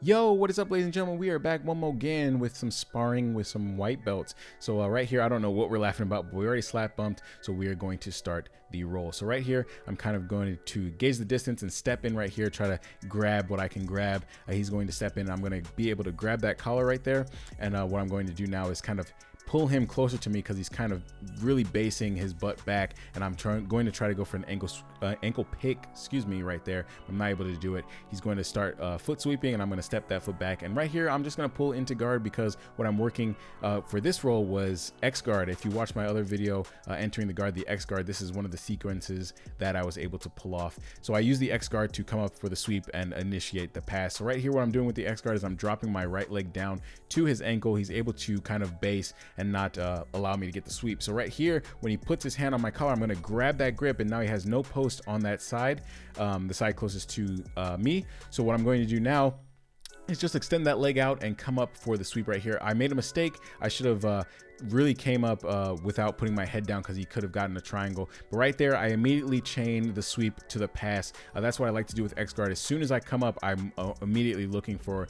Yo, what is up, ladies and gentlemen? We are back one more again with some sparring with some white belts. So right here, I don't know what we're laughing about, but we already slap bumped, so we are going to start the roll. So right here, I'm kind of going to gauge the distance and step in right here, try to grab what I can grab. He's going to step in, and I'm going to be able to grab that collar right there. And what I'm going to do now is kind of pull him closer to me because he's kind of really basing his butt back, and I'm going to try to go for an ankle pick, excuse me, right there. I'm not able to do it. He's going to start foot sweeping, and I'm going to step that foot back. And right here, I'm just going to pull into guard because what I'm working for this roll was X guard. If you watch my other video entering the guard, the X guard, this is one of the sequences that I was able to pull off. So I use the X guard to come up for the sweep and initiate the pass. So right here, what I'm doing with the X guard is I'm dropping my right leg down to his ankle. He's able to kind of base and not allow me to get the sweep. So right here, when he puts his hand on my collar, I'm going to grab that grip, and now he has no post on that side, the side closest to me. So what I'm going to do now is just extend that leg out and come up for the sweep right here. I made a mistake. I should have really came up without putting my head down because he could have gotten a triangle. But right there, I immediately chain the sweep to the pass. That's what I like to do with X guard. As soon as I come up, I'm immediately looking for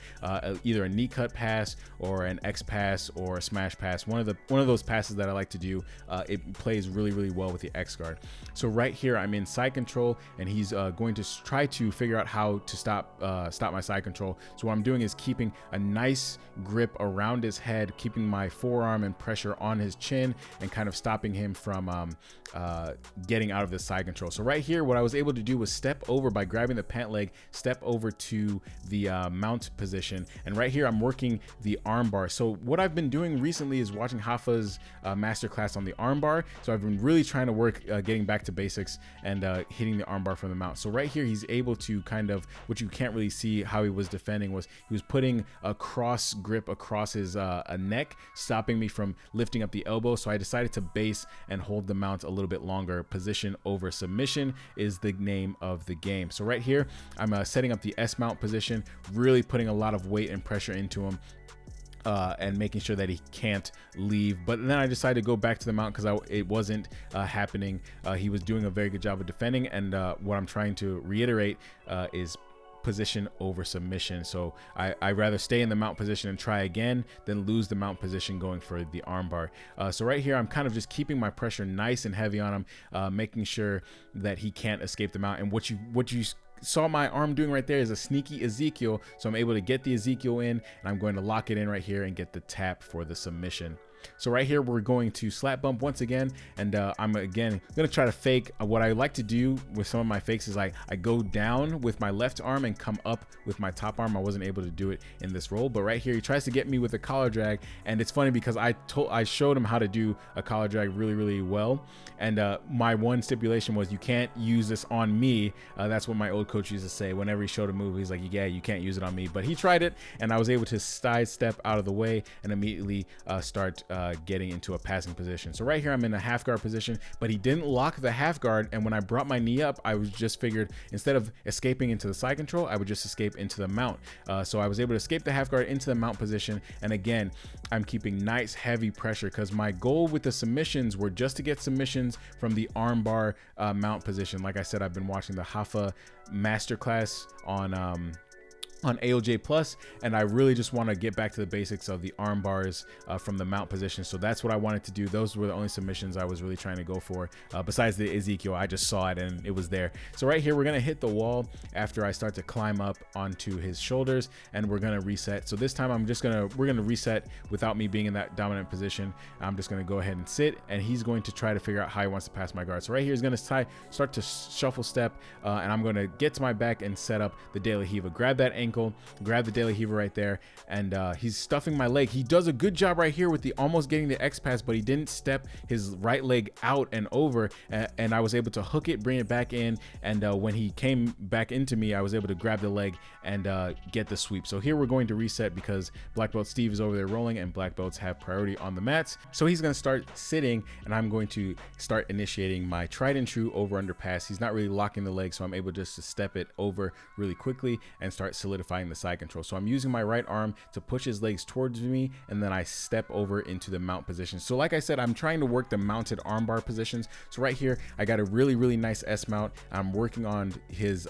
either a knee cut pass or an X pass or a smash pass. One of those passes that I like to do. It plays really well with the X guard. So right here, I'm in side control, and he's going to try to figure out how to stop my side control. So what I'm doing is keeping a nice grip around his head, keeping my forearm and pressure on his chin, and kind of stopping him from getting out of the side control. So right here, what I was able to do was step over by grabbing the pant leg, step over to the mount position, and right here I'm working the armbar. So what I've been doing recently is watching Hafa's masterclass on the armbar. So I've been really trying to work getting back to basics and hitting the armbar from the mount. So right here, he's able to kind of, what you can't really see how he was defending, was he was putting a cross grip across his neck, stopping me from lifting up the elbow. So I decided to base and hold the mount a little bit longer. Position over submission is the name of the game. So right here, I'm setting up the S mount position, really putting a lot of weight and pressure into him. And making sure that he can't leave. But then I decided to go back to the mount because it wasn't happening. He was doing a very good job of defending, and what I'm trying to reiterate is position over submission. So I rather stay in the mount position and try again than lose the mount position going for the armbar. So right here, I'm kind of just keeping my pressure nice and heavy on him, making sure that he can't escape the mount. And what you saw my arm doing right there is a sneaky Ezekiel. So I'm able to get the Ezekiel in, and I'm going to lock it in right here and get the tap for the submission. So right here, we're going to slap bump once again, and I'm again going to try to fake. What I like to do with some of my fakes is I go down with my left arm and come up with my top arm. I wasn't able to do it in this roll, but right here, he tries to get me with a collar drag, and it's funny because I showed him how to do a collar drag really well, and my one stipulation was you can't use this on me. That's what my old coach used to say whenever he showed a move. He's like, yeah, you can't use it on me, but he tried it, and I was able to sidestep out of the way and immediately start getting into a passing position. So right here, I'm in a half guard position, but he didn't lock the half guard. And when I brought my knee up, I was just figured instead of escaping into the side control, I would just escape into the mount. So I was able to escape the half guard into the mount position. And again, I'm keeping nice heavy pressure because my goal with the submissions were just to get submissions from the armbar mount position. Like I said, I've been watching the Hafa masterclass on AOJ Plus, and I really just want to get back to the basics of the arm bars from the mount position. So that's what I wanted to do. Those were the only submissions I was really trying to go for. Besides the Ezekiel, I just saw it and it was there. So right here, we're going to hit the wall after I start to climb up onto his shoulders, and we're going to reset. So this time we're going to reset without me being in that dominant position. I'm just going to go ahead and sit, and he's going to try to figure out how he wants to pass my guard. So right here, he's going to start to shuffle step, and I'm going to get to my back and set up the De La Hiva. Grab that ankle, grab the De La Hiva right there, and he's stuffing my leg. He does a good job right here with the almost getting the X pass, but he didn't step his right leg out and over, and I was able to hook it, bring it back in, and when he came back into me, I was able to grab the leg and get the sweep. So here we're going to reset because Black Belt Steve is over there rolling, and Black Belts have priority on the mats. So he's going to start sitting, and I'm going to start initiating my tried and true over under pass. He's not really locking the leg, so I'm able just to step it over really quickly and start solidifying solidifying the side control. So I'm using my right arm to push his legs towards me, and then I step over into the mount position. So like I said, I'm trying to work the mounted armbar positions. So right here, I got a really nice S mount. I'm working on his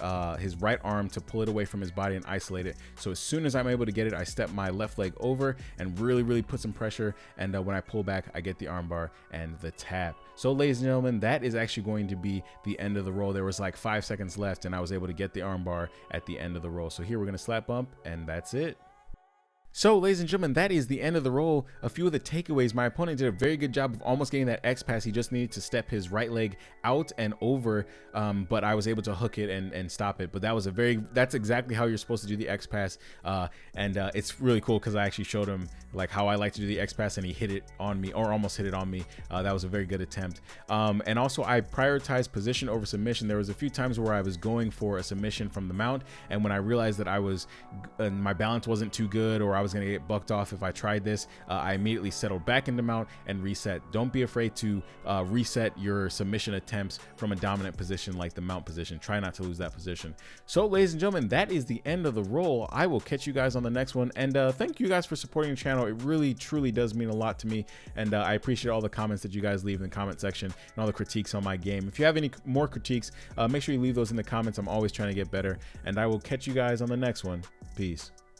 right arm to pull it away from his body and isolate it. So as soon as I'm able to get it, I step my left leg over and really put some pressure. And when I pull back, I get the armbar and the tap. So ladies and gentlemen, that is actually going to be the end of the roll. There was like 5 seconds left, and I was able to get the armbar at the end of the roll. So here we're gonna slap bump, and that's it. So ladies and gentlemen, that is the end of the roll. A few of the takeaways: my opponent did a very good job of almost getting that X pass. He just needed to step his right leg out and over, but I was able to hook it and stop it. But that was that's exactly how you're supposed to do the X pass, and it's really cool because I actually showed him like how I like to do the X pass, and he hit it on me, or almost hit it on me. That was a very good attempt. And also I prioritized position over submission. There was a few times where I was going for a submission from the mount, and when I realized that my balance wasn't too good, or I was going to get bucked off if I tried this, I immediately settled back into mount and reset. Don't be afraid to reset your submission attempts from a dominant position like the mount position. Try not to lose that position. So ladies and gentlemen, that is the end of the roll. I will catch you guys on the next one, and thank you guys for supporting the channel. It really truly does mean a lot to me, and I appreciate all the comments that you guys leave in the comment section and all the critiques on my game. If you have any more critiques, make sure you leave those in the comments. I'm always trying to get better, and I will catch you guys on the next one. Peace.